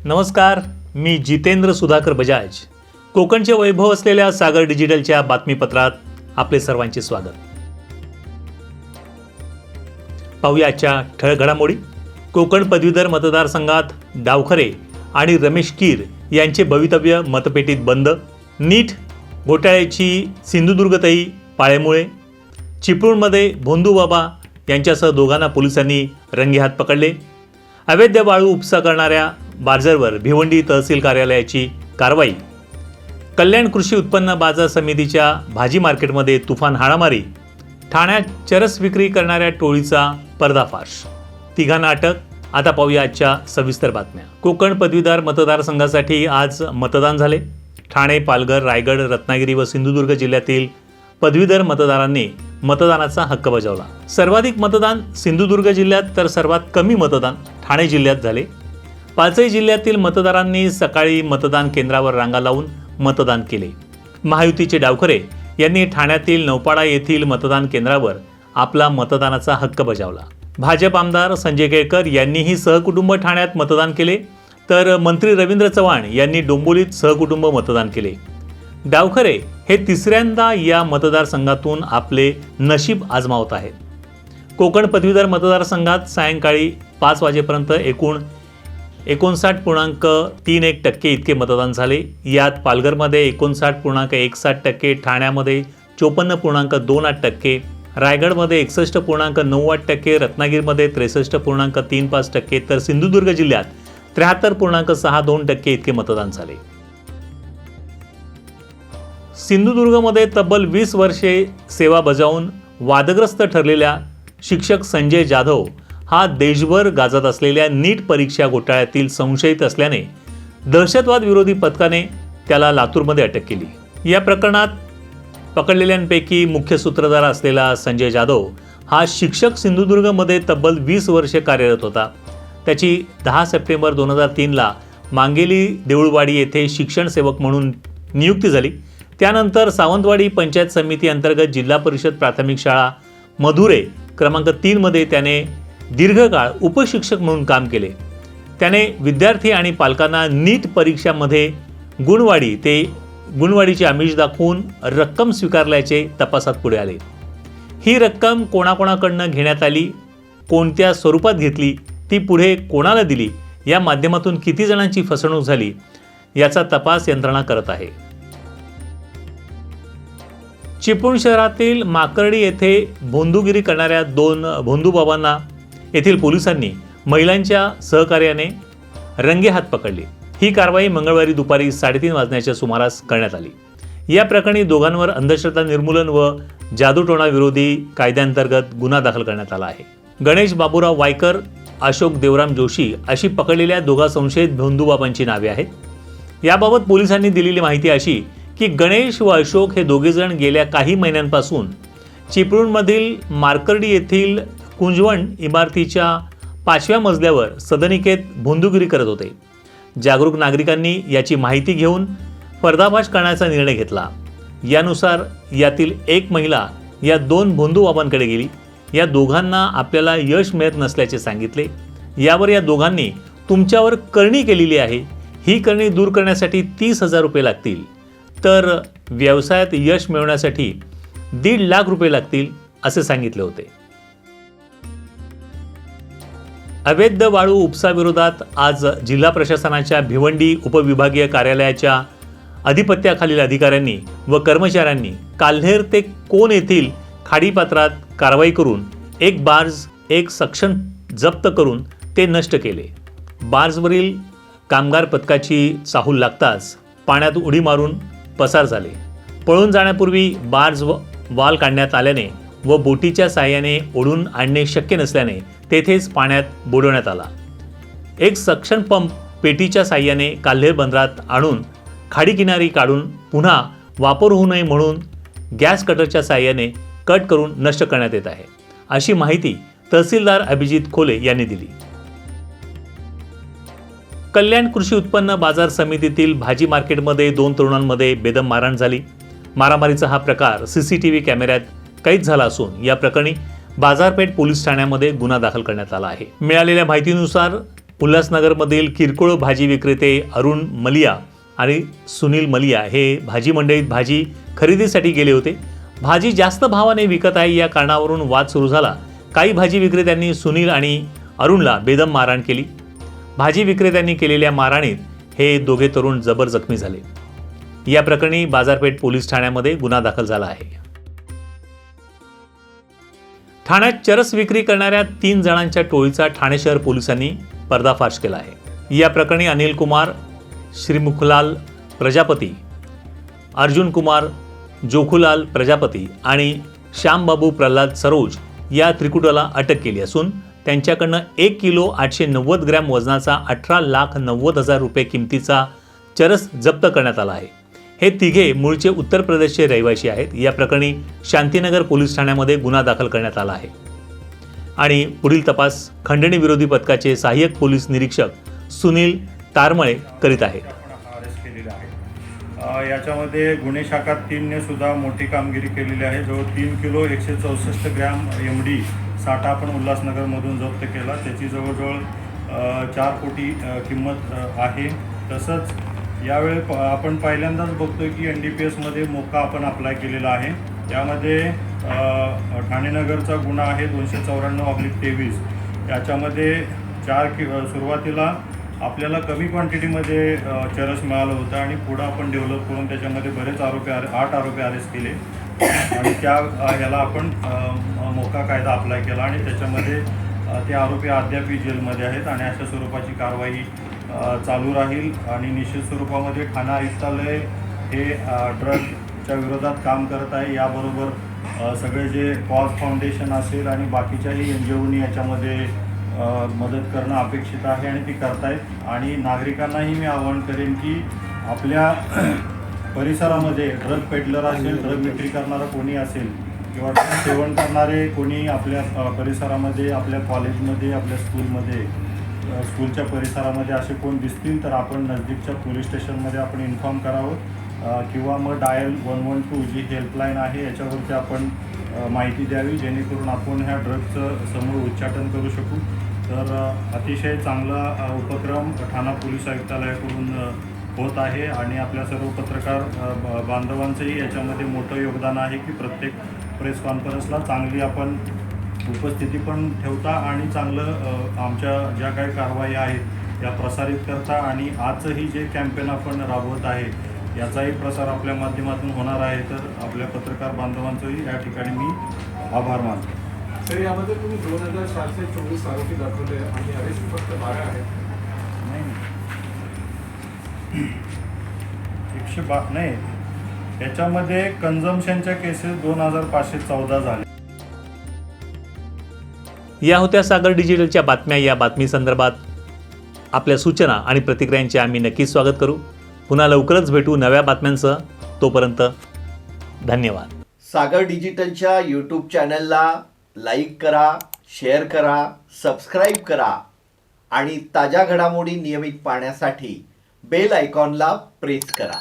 नमस्कार, मी जितेंद्र सुधाकर बजाज. कोकणचे वैभव असलेल्या सागर डिजिटलच्या बातमीपत्रात आपले सर्वांचे स्वागत. पाहूया आजच्या ठळक घडामोडी. कोकण पदवीधर मतदारसंघात डावखरे आणि रमेश कीर यांचे भवितव्य मतपेटीत बंद. नीट घोटाळ्याची सिंधुदुर्गतही पाळेमुळे. चिपळूणमध्ये भोंदूबाबा यांच्यासह दोघांना पोलिसांनी रंगेहात पकडले. अवैध वाळू उपसा करणाऱ्या बार्जरवर भिवंडी तहसील कार्यालयाची कारवाई. कल्याण कृषी उत्पन्न बाजार समितीच्या भाजी मार्केटमध्ये तुफान हाणामारी. ठाण्यात चरस विक्री करणाऱ्या टोळीचा पर्दाफाश. तिघांना अटक. आता पाहूया आजच्या सविस्तर बातम्या. कोकण पदवीधर मतदारसंघासाठी आज मतदान झाले. ठाणे, पालघर, रायगड, रत्नागिरी व सिंधुदुर्ग जिल्ह्यातील पदवीधर मतदारांनी मतदानाचा हक्क बजावला. सर्वाधिक मतदान सिंधुदुर्ग जिल्ह्यात तर सर्वात कमी मतदान ठाणे जिल्ह्यात झाले. पाचही जिल्ह्यातील मतदारांनी सकाळी मतदान केंद्रावर रांगा लावून मतदान केले. महायुतीचे डावखरे यांनी ठाण्यातील नौपाडा येथील मतदान केंद्रावर आपला मतदानाचा हक्क बजावला. भाजप आमदार संजय केळकर यांनीही सहकुटुंब ठाण्यात मतदान केले, तर मंत्री रवींद्र चव्हाण यांनी डोंबिवलीत सहकुटुंब मतदान केले. डावखरे हे तिसऱ्यांदा या मतदारसंघातून आपले नशीब आजमावत आहेत. कोकण पदवीधर मतदारसंघात सायंकाळी 5 वाजेपर्यंत एकूण 59.31% इतके मतदान झाले. यात पालघरमध्ये 59.17%, ठाण्यामध्ये 54.28%, रायगडमध्ये 61.98%, रत्नागिरीमध्ये 63.35%, तर सिंधुदुर्ग जिल्ह्यात 73.62% इतके मतदान झाले. सिंधुदुर्गमध्ये तब्बल 20 वर्षे सेवा बजावून वादग्रस्त ठरलेल्या शिक्षक संजय जाधव हा देशभर गाजत असलेल्या नीट परीक्षा घोटाळ्यातील संशयित असल्याने दहशतवाद विरोधी पथकाने त्याला लातूरमध्ये अटक केली. या प्रकरणात पकडलेल्यांपैकी मुख्य सूत्रधार असलेला संजय जाधव हा शिक्षक सिंधुदुर्गमध्ये तब्बल 20 वर्षे कार्यरत होता. त्याची 10 सप्टेंबर 2003ला मांगेली देऊळवाडी येथे शिक्षण सेवक म्हणून नियुक्ती झाली. त्यानंतर सावंतवाडी पंचायत समिती अंतर्गत जिल्हा परिषद प्राथमिक शाळा मधुरे क्रमांक 3 मध्ये त्याने दीर्घकाळ उपशिक्षक म्हणून काम केले. त्याने विद्यार्थी आणि पालकांना नीट परीक्षामध्ये गुणवाढीचे आमिष दाखवून रक्कम स्वीकारल्याचे तपासात पुढे आले. ही रक्कम कोणाकोणाकडनं घेण्यात आली, कोणत्या स्वरूपात घेतली, ती पुढे कोणाला दिली, या माध्यमातून किती जणांची फसवणूक झाली याचा तपास यंत्रणा करत आहे. चिपळूण शहरातील माकर्डी येथे भोंदूगिरी करणाऱ्या 2 भोंदूबाबांना येथील पोलिसांनी महिलांच्या सहकार्याने रंगेहात पकडले. ही कारवाई मंगळवारी दुपारी 3:30 वाजण्याच्या सुमारास करण्यात आली. या प्रकरणी दोघांवर अंधश्रद्धा निर्मूलन व जादूटोणा विरोधी कायद्याअंतर्गत गुन्हा दाखल करण्यात आला आहे. गणेश बाबूराव वायकर, अशोक देवराम जोशी अशी पकडलेल्या दोघा संशयित भोंदूबाबांची नावे आहेत. याबाबत पोलिसांनी दिलेली माहिती अशी की गणेश व अशोक हे दोघेजण गेल्या काही महिन्यांपासून चिपळूणमधील मार्कर्डी येथील कुंजवण इमारतीच्या 5व्या मजल्यावर सदनिकेत भोंदूगिरी करत होते. जागरूक नागरिकांनी याची माहिती घेऊन पर्दाफाश करण्याचा निर्णय घेतला. यानुसार यातील एक महिला या 2 भोंदूबाबांकडे गेली. या दोघांना आपल्याला यश मिळत नसल्याचे सांगितले. यावर या दोघांनी तुमच्यावर करणी केलेली आहे, ही करणी दूर करण्यासाठी 30,000 रुपये लागतील, तर व्यवसायात यश मिळवण्यासाठी 1.5 लाख रुपये लागतील असे सांगितले होते. अवैध वाळू उपसाविरोधात आज जिल्हा प्रशासनाच्या भिवंडी उपविभागीय कार्यालयाच्या अधिपत्याखालील अधिकाऱ्यांनी व कर्मचाऱ्यांनी काल्हेर ते कोण येथील खाडीपात्रात कारवाई करून एक बार्ज, एक सक्शन जप्त करून ते नष्ट केले. बार्जवरील कामगार पथकाची चाहूल लागताच पाण्यात उडी मारून पसार झाले. पळून जाण्यापूर्वी बार्ज वाल काढण्यात आल्याने व बोटीच्या साहाय्याने ओढून आणणे शक्य नसल्याने तेथेच पाण्यात बुडवण्यात आला. एक सक्शन पंप पेटीच्या साहाय्याने काल्हेर बंदरात आणून खाडीकिनारी काढून पुन्हा वापर होऊ नये म्हणून गॅस कटरच्या साहाय्याने कट करून नष्ट करण्यात येत आहे, अशी माहिती तहसीलदार अभिजित खोले यांनी दिली. कल्याण कृषी उत्पन्न बाजार समितीतील भाजी मार्केटमध्ये 2 तरुणांमध्ये बेदम मारहाण झाली. मारामारीचा हा प्रकार CCTV कॅमेऱ्यात कैद झाला असून या प्रकरणी बाजारपेठ पोलीस ठाण्यामध्ये गुन्हा दाखल करण्यात आला आहे. मिळालेल्या माहितीनुसार उल्हासनगरमधील किरकोळ भाजी विक्रेते अरुण मलिया आणि सुनील मलिया हे भाजी मंडईत भाजी खरेदीसाठी गेले होते. भाजी जास्त भावाने विकत आहे या कारणावरून वाद सुरू झाला. काही भाजी विक्रेत्यांनी सुनील आणि अरुणला बेदम मारहाण केली. भाजी विक्रेत्यांनी केलेल्या मारहाणीत हे दोघे तरुण जबर जखमी झाले. या प्रकरणी बाजारपेठ पोलीस ठाण्यामध्ये गुन्हा दाखल झाला आहे. ठाण्यात चरस विक्री करणाऱ्या 3 जणांच्या टोळीचा ठाणे शहर पोलिसांनी पर्दाफाश केला आहे. या प्रकरणी अनिल कुमार श्रीमुखलाल प्रजापती, अर्जुन कुमार जोखुलाल प्रजापती आणि श्यामबाबू प्रल्हाद सरोज या त्रिकुटाला अटक केली असून त्यांच्याकडनं 1 किलो 890 ग्रॅम वजनाचा 18,90,000 रुपये किमतीचा चरस जप्त करण्यात आला आहे. हे तिघे मूळचे उत्तर प्रदेशचे रहिवासी आहेत. या प्रकरणी शांतीनगर पोलीस ठाण्यामध्ये गुन्हा दाखल करण्यात आला आहे आणि पुढील तपास खंडणी विरोधी पथकाचे सहाय्यक पोलीस निरीक्षक सुनील तारमळे करीत आहेत. याच्यामध्ये गुन्हे शाखा 3ने सुद्धा मोठी कामगिरी केलेली आहे. जो 3 किलो 164 ग्रॅम MD साठा आपण उल्हासनगरमधून जप्त केला. त्याची जवळजवळ 4 कोटी किंमत आहे. तसंच यावेळी आपण पहिल्यांदाच बघतोय की NDPSमध्ये मोका आपण अप्लाय केलेला आहे. त्यामध्ये ठाणेनगरचा गुन्हा आहे 294/23. याच्यामध्ये सुरुवातीला आपल्याला कमी क्वांटिटीमध्ये चरस मिळालं होतं आणि पुढं आपण डेव्हलप करून त्याच्यामध्ये बरेच 8 आरोपी अरेस्ट केले आणि ह्याला आपण मोका कायदा अप्लाय केला आणि त्याच्यामध्ये ते आरोपी अद्यापही जेलमध्ये आहेत आणि अशा स्वरूपाची कारवाई चालू राहील. आणि निश्चित स्वरूपामध्ये ठाणे आयुक्तालय हे ड्रगच्या विरोधात काम करत आहे. याबरोबर सगळे जे कॉज फाउंडेशन असेल आणि बाकीच्याही NGOनी याच्यामध्ये मदत करणं अपेक्षित आहे आणि ती करतायत. आणि नागरिकांनाही मी आवाहन करेन की आपल्या परिसरामध्ये ड्रग पेडलर असेल, ड्रग विक्री करणारा कोणी असेल किंवा सेवन करणारे कोणी आपल्या परिसरामध्ये, आपल्या कॉलेजमध्ये, आपल्या स्कूलच्या परिसरामध्ये असे कोण दिसतील तर आपण नजदीकच्या पोलीस स्टेशनमध्ये आपण इन्फॉर्म करावं किंवा मग डायल 112 जी हेल्पलाईन आहे याच्यावरती आपण माहिती द्यावी, जेणेकरून आपण ह्या ड्रगचं समूळ उच्चाटन करू शकू. तर अतिशय चांगला उपक्रम ठाणा पोलीस आयुक्तालयाकडून होत आहे आणि आपल्या सर्व पत्रकार बांधवांचंही याच्यामध्ये मोठं योगदान आहे की प्रत्येक प्रेस कॉन्फरन्सला चांगली आपण उपस्थिती पण ठेवता आणि चांगलं आमच्या ज्या काही कारवाई आहेत त्या प्रसारित करता. आणि आजचंही जे कॅम्पेन आपण राबवत आहे याचाही प्रसार आपल्या माध्यमातून होणार आहे. तर आपल्या पत्रकार बांधवांचंही या ठिकाणी मी आभार मानतो. तर यामध्ये तुम्ही 2,424 आरोपी दाखवले आणि अरेस्ट फक्त 12 आहेत. नाही, याच्यामध्ये कन्झम्पशनच्या केसेस 2,514 झाले. या होत्या सागर डिजिटलच्या बातम्या. या बातमी संदर्भात आपल्या सूचना आणि प्रतिक्रियांचे आम्ही नक्कीच स्वागत करू. पुन्हा लवकरच भेटू नव्या बातम्यांसह. तोपर्यंत धन्यवाद. सागर डिजिटलच्या YouTube चॅनलला लाईक करा, शेअर करा, सबस्क्राईब करा आणि ताज्या घडामोडी नियमित पाहण्यासाठी बेल आयकॉनला प्रेस करा.